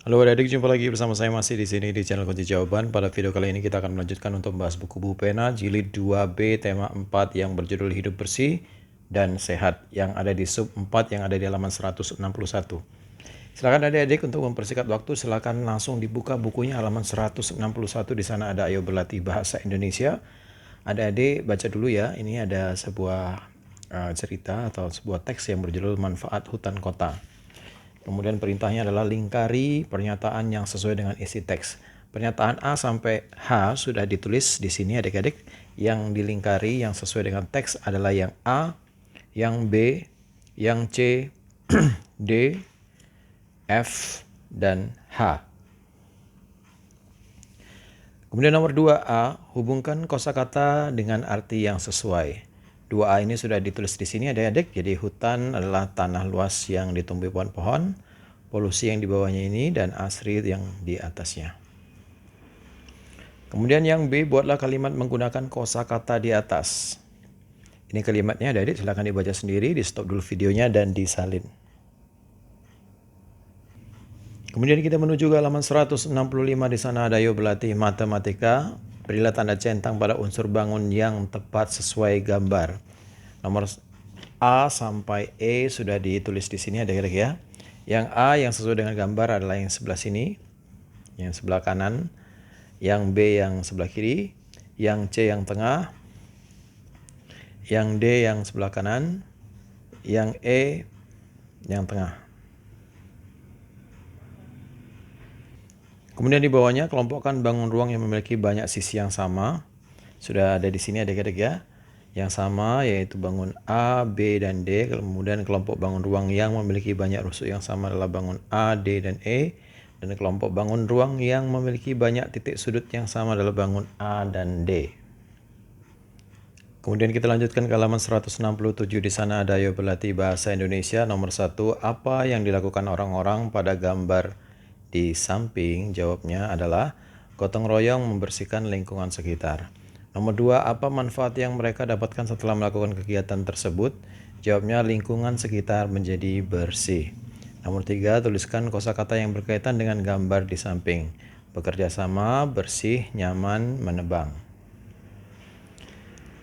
Halo adik-adik, jumpa lagi bersama saya masih di sini di channel Kunci Jawaban. Pada video kali ini kita akan melanjutkan untuk membahas buku Buku Pena Jilid 2B tema 4 yang berjudul Hidup Bersih dan Sehat yang ada di sub 4 yang ada di halaman 161. Silakan adik-adik untuk mempersingkat waktu, silakan langsung dibuka bukunya halaman 161. Di sana ada Ayo Berlatih Bahasa Indonesia. Adik-adik baca dulu ya. Ini ada sebuah cerita atau sebuah teks yang berjudul Manfaat Hutan Kota. Kemudian perintahnya adalah lingkari pernyataan yang sesuai dengan isi teks. Pernyataan A sampai H sudah ditulis di sini adik-adik. Yang dilingkari yang sesuai dengan teks adalah yang A, yang B, yang C, D, F, dan H. Kemudian nomor 2A, hubungkan kosakata dengan arti yang sesuai. 2A ini sudah ditulis di sini adik-adik. Jadi hutan adalah tanah luas yang ditumbuhi pohon-pohon, polusi yang di bawahnya ini, dan asri yang di atasnya. Kemudian yang B, buatlah kalimat menggunakan kosakata di atas. Ini kalimatnya adik-adik, silakan dibaca sendiri, di stop dulu videonya dan disalin. Kemudian kita menuju ke halaman 165. Di sana ada Ayo Berlatih Matematika. Berilah tanda centang pada unsur bangun yang tepat sesuai gambar. Nomor A sampai E sudah ditulis di sini adik-adik ya. Yang A yang sesuai dengan gambar adalah yang sebelah sini, yang sebelah kanan. Yang B yang sebelah kiri. Yang C yang tengah. Yang D yang sebelah kanan. Yang E yang tengah. Kemudian di bawahnya kelompokkan bangun ruang yang memiliki banyak sisi yang sama. Sudah ada di sini adik-adik ya. Yang sama yaitu bangun A, B, dan D. Kemudian kelompok bangun ruang yang memiliki banyak rusuk yang sama adalah bangun A, D, dan E. Dan kelompok bangun ruang yang memiliki banyak titik sudut yang sama adalah bangun A dan D. Kemudian kita lanjutkan ke halaman 167. Di sana ada Ayo Berlatih Bahasa Indonesia. Nomor 1, apa yang dilakukan orang-orang pada gambar di samping? Jawabnya adalah gotong royong membersihkan lingkungan sekitar. Nomor 2, apa manfaat yang mereka dapatkan setelah melakukan kegiatan tersebut? Jawabnya lingkungan sekitar menjadi bersih. Nomor 3, tuliskan kosakata yang berkaitan dengan gambar di samping. Bekerja sama, bersih, nyaman, menebang.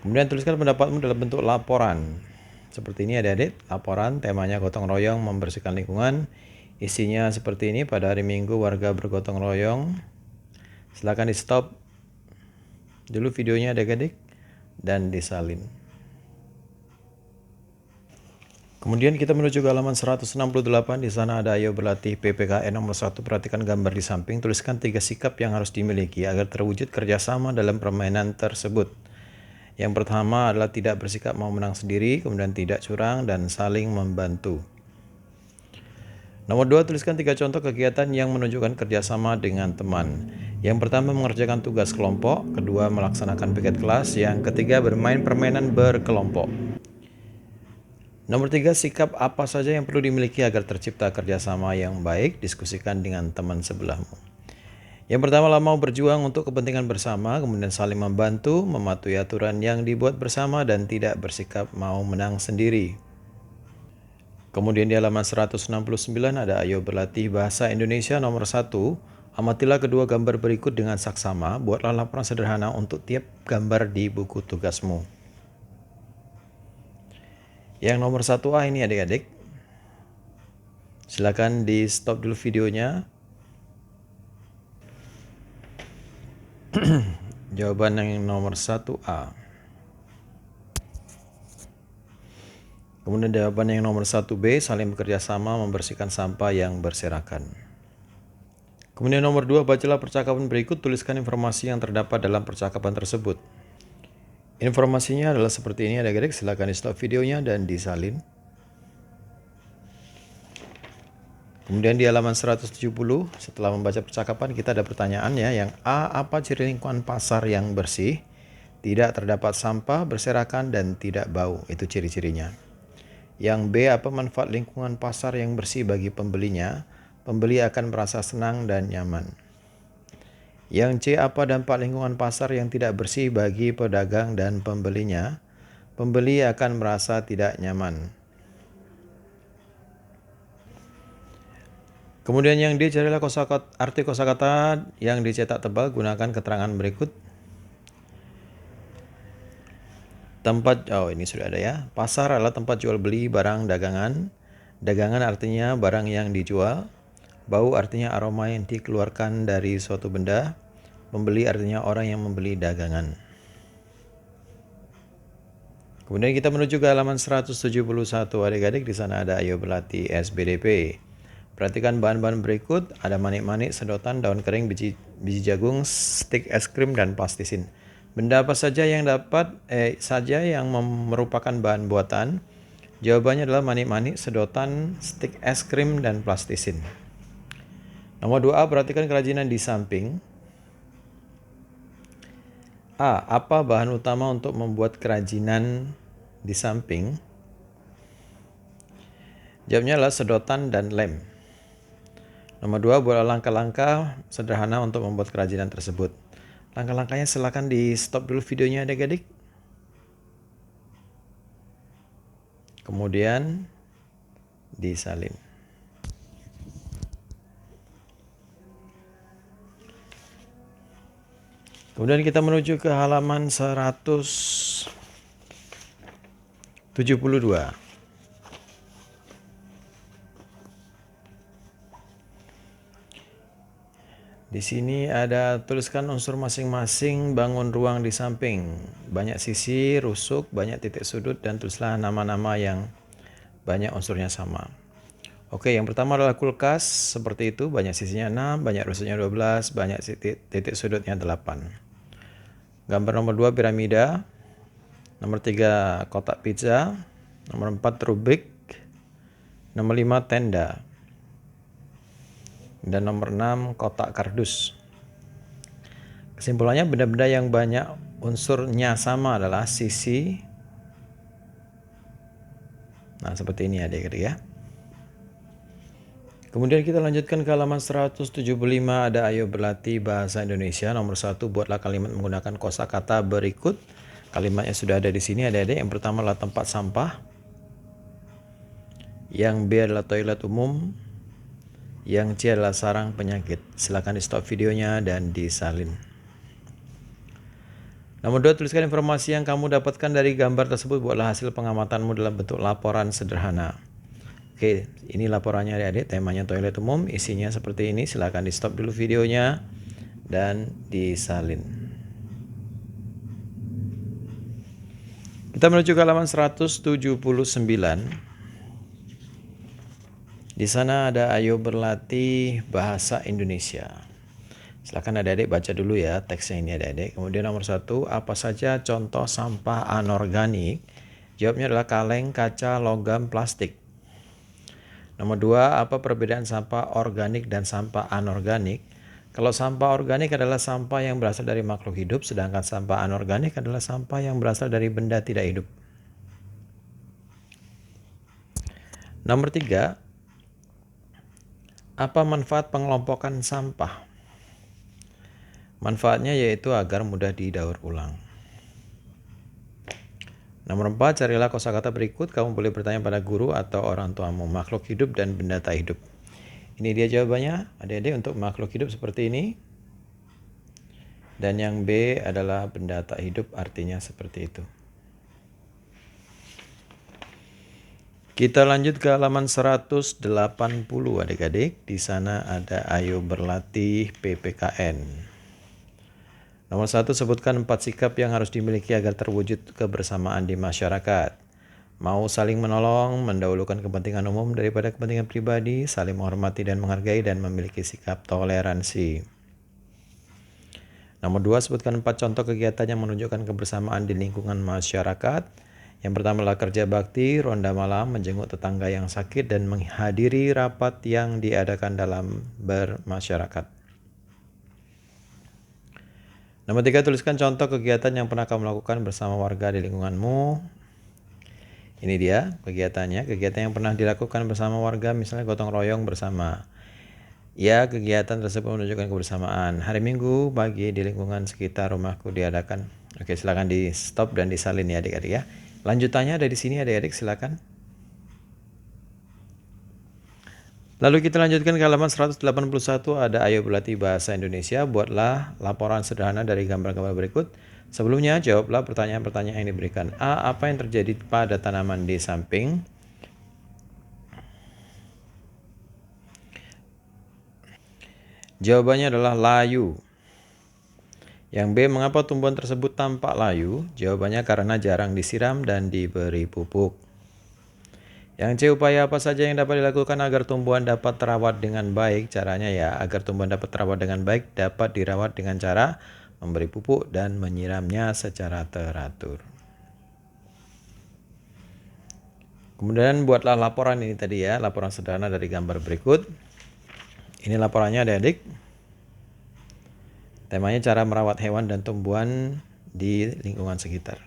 Kemudian tuliskan pendapatmu dalam bentuk laporan. Seperti ini adik-adik, laporan temanya gotong royong membersihkan lingkungan. Isinya seperti ini, pada hari Minggu warga bergotong royong. Silakan di stop dulu videonya adik-adik dan disalin. Kemudian kita menuju ke halaman 168. Di sana ada Ayo Berlatih PPKN nomor 1. Perhatikan gambar di samping. Tuliskan 3 sikap yang harus dimiliki agar terwujud kerjasama dalam permainan tersebut. Yang pertama adalah tidak bersikap mau menang sendiri, kemudian tidak curang, dan saling membantu. Nomor 2, tuliskan 3 contoh kegiatan yang menunjukkan kerjasama dengan teman. Yang pertama mengerjakan tugas kelompok, kedua melaksanakan piket kelas, yang ketiga bermain permainan berkelompok. Nomor 3, sikap apa saja yang perlu dimiliki agar tercipta kerjasama yang baik? Diskusikan dengan teman sebelahmu. Yang pertama adalah mau berjuang untuk kepentingan bersama, kemudian saling membantu, mematuhi aturan yang dibuat bersama, dan tidak bersikap mau menang sendiri. Kemudian di halaman 169 ada Ayo Berlatih Bahasa Indonesia nomor 1. Amatilah kedua gambar berikut dengan saksama, buatlah laporan sederhana untuk tiap gambar di buku tugasmu. Yang nomor 1A ini adik-adik, silakan di stop dulu videonya. Jawaban yang nomor 1A. Kemudian jawaban yang nomor 1B, saling bekerja sama membersihkan sampah yang berserakan. Kemudian nomor 2, bacalah percakapan berikut, tuliskan informasi yang terdapat dalam percakapan tersebut. Informasinya adalah seperti ini adik-adik, silakan di stop videonya dan disalin. Kemudian di halaman 170, setelah membaca percakapan kita ada pertanyaan ya. Yang A, apa ciri lingkungan pasar yang bersih? Tidak terdapat sampah, berserakan, dan tidak bau. Itu ciri-cirinya. Yang B, apa manfaat lingkungan pasar yang bersih bagi pembelinya? Pembeli akan merasa senang dan nyaman. Yang C, apa dampak lingkungan pasar yang tidak bersih bagi pedagang dan pembelinya? Pembeli akan merasa tidak nyaman. Kemudian yang D, carilah arti kosakata yang dicetak tebal, gunakan keterangan berikut. Ini sudah ada ya. Pasar adalah tempat jual beli barang dagangan. Dagangan artinya barang yang dijual. Bau artinya aroma yang dikeluarkan dari suatu benda. Pembeli artinya orang yang membeli dagangan. Kemudian kita menuju ke halaman 171 adik-adik. Di sana ada ayo berlatih SBDP. Perhatikan bahan-bahan berikut. Ada manik-manik, sedotan, daun kering, biji jagung, stik es krim, dan plastisin. Benda apa saja yang merupakan bahan buatan? Jawabannya adalah manik-manik, sedotan, stik es krim, dan plastisin. Nomor 2A, perhatikan kerajinan di samping. A. Apa bahan utama untuk membuat kerajinan di samping? Jawabnya adalah sedotan dan lem. Nomor 2, buatlah langkah-langkah sederhana untuk membuat kerajinan tersebut. Langkah-langkahnya silakan di stop dulu videonya adik-adik. Kemudian disalin. Kemudian kita menuju ke halaman 172. Di sini ada tuliskan unsur masing-masing bangun ruang di samping. Banyak sisi, rusuk, banyak titik sudut, dan tulislah nama-nama yang banyak unsurnya sama. Oke, yang pertama adalah kulkas, seperti itu, banyak sisinya 6, banyak rusuknya 12, banyak titik sudutnya 8. Gambar nomor 2 piramida, nomor 3 kotak pizza, nomor 4 Rubik, nomor 5 tenda, dan nomor 6 kotak kardus. Kesimpulannya, benda-benda yang banyak unsurnya sama adalah sisi. Nah, seperti ini adik-adik ya. Kemudian kita lanjutkan ke halaman 175, ada ayo berlatih bahasa Indonesia. Nomor 1, buatlah kalimat menggunakan kosakata berikut. Kalimatnya sudah ada di sini adik-adik. Yang pertama adalah tempat sampah. Yang B adalah toilet umum. Yang C adalah sarang penyakit. Silakan di stop videonya dan disalin. Nomor 2, tuliskan informasi yang kamu dapatkan dari gambar tersebut. Buatlah hasil pengamatanmu dalam bentuk laporan sederhana. Oke, ini laporannya adik-adik. Temanya toilet umum. Isinya seperti ini. Silakan di stop dulu videonya dan disalin. Kita menuju ke halaman 179. Di sana ada ayo berlatih bahasa Indonesia. Silakan adik-adik baca dulu ya teksnya ini adik-adik. Kemudian nomor 1, apa saja contoh sampah anorganik? Jawabnya adalah kaleng, kaca, logam, plastik. Nomor 2, apa perbedaan sampah organik dan sampah anorganik? Kalau sampah organik adalah sampah yang berasal dari makhluk hidup, sedangkan sampah anorganik adalah sampah yang berasal dari benda tidak hidup. Nomor 3, apa manfaat pengelompokan sampah? Manfaatnya yaitu agar mudah didaur ulang. Nomor 4, carilah kosakata berikut. Kamu boleh bertanya pada guru atau orang tuamu. Makhluk hidup dan benda tak hidup. Ini dia jawabannya adik-adik untuk makhluk hidup seperti ini. Dan yang B adalah benda tak hidup, artinya seperti itu. Kita lanjut ke halaman 180 adik-adik. Di sana ada ayo berlatih PPKN. Nomor 1, sebutkan 4 sikap yang harus dimiliki agar terwujud kebersamaan di masyarakat. Mau saling menolong, mendahulukan kepentingan umum daripada kepentingan pribadi, saling menghormati dan menghargai, dan memiliki sikap toleransi. Nomor 2, sebutkan 4 contoh kegiatan yang menunjukkan kebersamaan di lingkungan masyarakat. Yang pertama adalah kerja bakti, ronda malam, menjenguk tetangga yang sakit, dan menghadiri rapat yang diadakan dalam bermasyarakat. Nomor 3, tuliskan contoh kegiatan yang pernah kamu lakukan bersama warga di lingkunganmu. Ini dia kegiatannya. Kegiatan yang pernah dilakukan bersama warga, misalnya gotong royong bersama. Ya, kegiatan tersebut menunjukkan kebersamaan. Hari Minggu pagi di lingkungan sekitar rumahku diadakan. Oke, silakan di stop dan disalin ya adik-adik ya. Lanjutannya ada di sini adik-adik, silakan. Lalu kita lanjutkan ke halaman 181, ada ayo berlatih bahasa Indonesia. Buatlah laporan sederhana dari gambar-gambar berikut. Sebelumnya jawablah pertanyaan-pertanyaan yang diberikan. A. Apa yang terjadi pada tanaman di samping? Jawabannya adalah layu. Yang B. Mengapa tumbuhan tersebut tampak layu? Jawabannya karena jarang disiram dan diberi pupuk. Yang C. Upaya apa saja yang dapat dilakukan agar tumbuhan dapat terawat dengan baik? Caranya ya, agar tumbuhan dapat terawat dengan baik dapat dirawat dengan cara memberi pupuk dan menyiramnya secara teratur. Kemudian buatlah laporan ini tadi ya, laporan sederhana dari gambar berikut. Ini laporannya adik-adik. Temanya cara merawat hewan dan tumbuhan di lingkungan sekitar.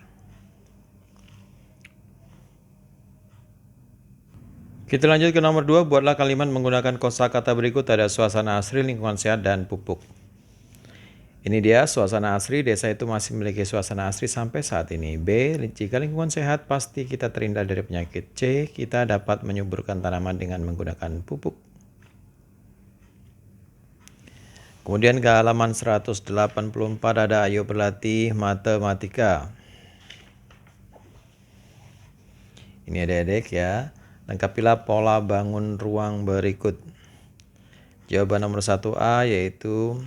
Kita lanjut ke nomor 2, buatlah kalimat menggunakan kosakata berikut. Ada suasana asri, lingkungan sehat, dan pupuk. Ini dia suasana asri, desa itu masih memiliki suasana asri sampai saat ini. B. Jika lingkungan sehat, pasti kita terhindar dari penyakit. C. Kita dapat menyuburkan tanaman dengan menggunakan pupuk. Kemudian ke halaman 184 ada ayo berlatih matematika. Ini adik-adik ya. Lengkapilah pola bangun ruang berikut. Jawaban nomor 1A yaitu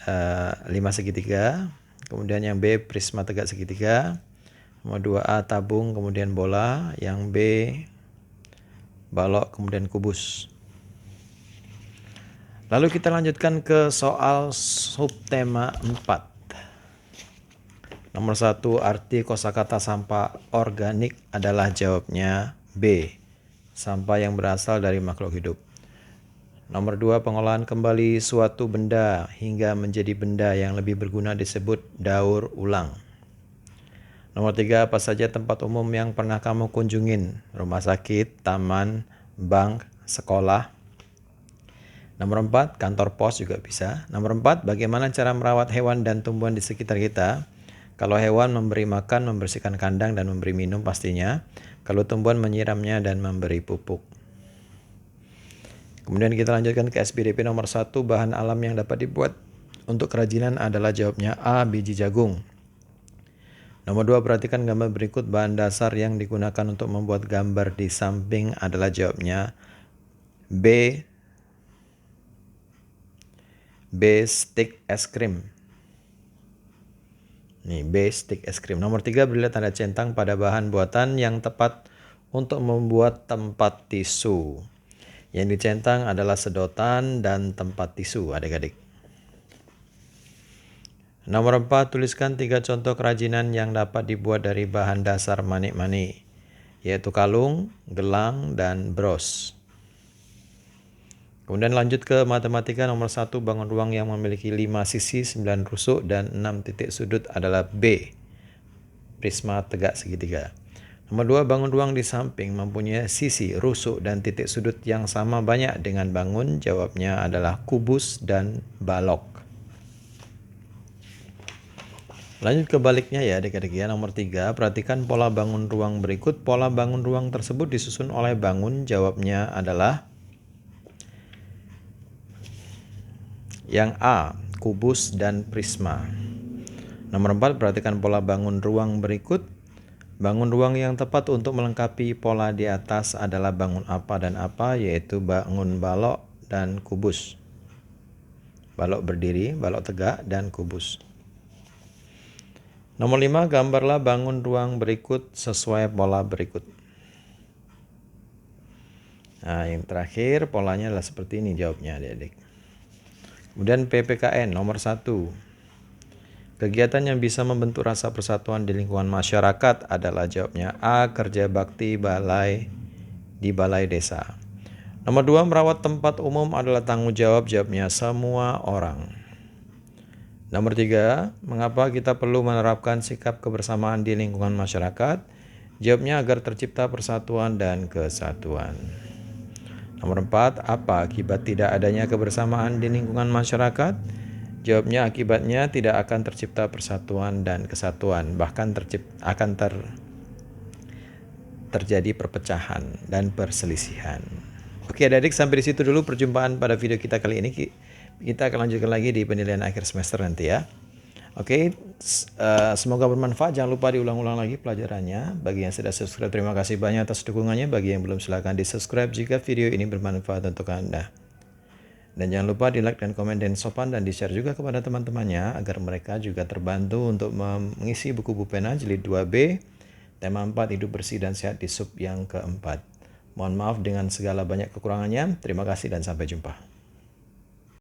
5 segitiga. Kemudian yang B prisma tegak segitiga. Nomor 2A tabung kemudian bola. Yang B balok kemudian kubus. Lalu kita lanjutkan ke soal subtema 4. Nomor 1, arti kosakata sampah organik adalah jawabnya B. Sampah yang berasal dari makhluk hidup. Nomor 2, pengolahan kembali suatu benda hingga menjadi benda yang lebih berguna disebut daur ulang. Nomor 3, apa saja tempat umum yang pernah kamu kunjungin? Rumah sakit, taman, bank, sekolah. Nomor 4, kantor pos juga bisa. Nomor 4, bagaimana cara merawat hewan dan tumbuhan di sekitar kita? Kalau hewan memberi makan, membersihkan kandang dan memberi minum pastinya. Kalau tumbuhan menyiramnya dan memberi pupuk. Kemudian kita lanjutkan ke SPDP nomor 1, bahan alam yang dapat dibuat untuk kerajinan adalah jawabnya A. Biji jagung. Nomor 2, perhatikan gambar berikut, bahan dasar yang digunakan untuk membuat gambar di samping adalah jawabnya B. Stick es krim. Nih, B stick es krim. Nomor 3, berilah tanda centang pada bahan buatan yang tepat untuk membuat tempat tisu. Yang dicentang adalah sedotan dan tempat tisu, adik-adik. Nomor 4, tuliskan 3 contoh kerajinan yang dapat dibuat dari bahan dasar manik-manik, yaitu kalung, gelang, dan bros. Kemudian lanjut ke matematika nomor 1, bangun ruang yang memiliki 5 sisi, 9 rusuk, dan 6 titik sudut adalah B. Prisma tegak segitiga. Nomor 2, bangun ruang di samping mempunyai sisi, rusuk, dan titik sudut yang sama banyak dengan bangun. Jawabnya adalah kubus dan balok. Lanjut ke baliknya ya adik-adik ya. Nomor 3, perhatikan pola bangun ruang berikut. Pola bangun ruang tersebut disusun oleh bangun. Jawabnya adalah yang A, kubus dan prisma. Nomor 4, perhatikan pola bangun ruang berikut. Bangun ruang yang tepat untuk melengkapi pola di atas adalah bangun apa dan apa, yaitu bangun balok dan kubus. Balok berdiri, balok tegak, dan kubus. Nomor 5, gambarlah bangun ruang berikut sesuai pola berikut. Nah, yang terakhir polanya adalah seperti ini jawabnya adik-adik. Kemudian PPKN nomor 1. Kegiatan yang bisa membentuk rasa persatuan di lingkungan masyarakat adalah jawabnya A. Kerja bakti di balai desa. Nomor 2, merawat tempat umum adalah tanggung jawab. Jawabnya semua orang. Nomor 3, mengapa kita perlu menerapkan sikap kebersamaan di lingkungan masyarakat? Jawabnya agar tercipta persatuan dan kesatuan. Nomor 4, apa akibat tidak adanya kebersamaan di lingkungan masyarakat? Jawabnya akibatnya tidak akan tercipta persatuan dan kesatuan, bahkan terjadi perpecahan dan perselisihan. Oke adik-adik, sampai di situ dulu perjumpaan pada video kita kali ini. Kita akan lanjutkan lagi di penilaian akhir semester nanti ya. Oke, semoga bermanfaat. Jangan lupa diulang-ulang lagi pelajarannya. Bagi yang sudah subscribe, terima kasih banyak atas dukungannya. Bagi yang belum, silahkan di subscribe jika video ini bermanfaat untuk Anda. Dan jangan lupa di like dan komen dan sopan, dan di share juga kepada teman-temannya agar mereka juga terbantu untuk mengisi buku Bupena jilid 2B tema 4 hidup bersih dan sehat di sub yang keempat. Mohon maaf dengan segala banyak kekurangannya. Terima kasih dan sampai jumpa.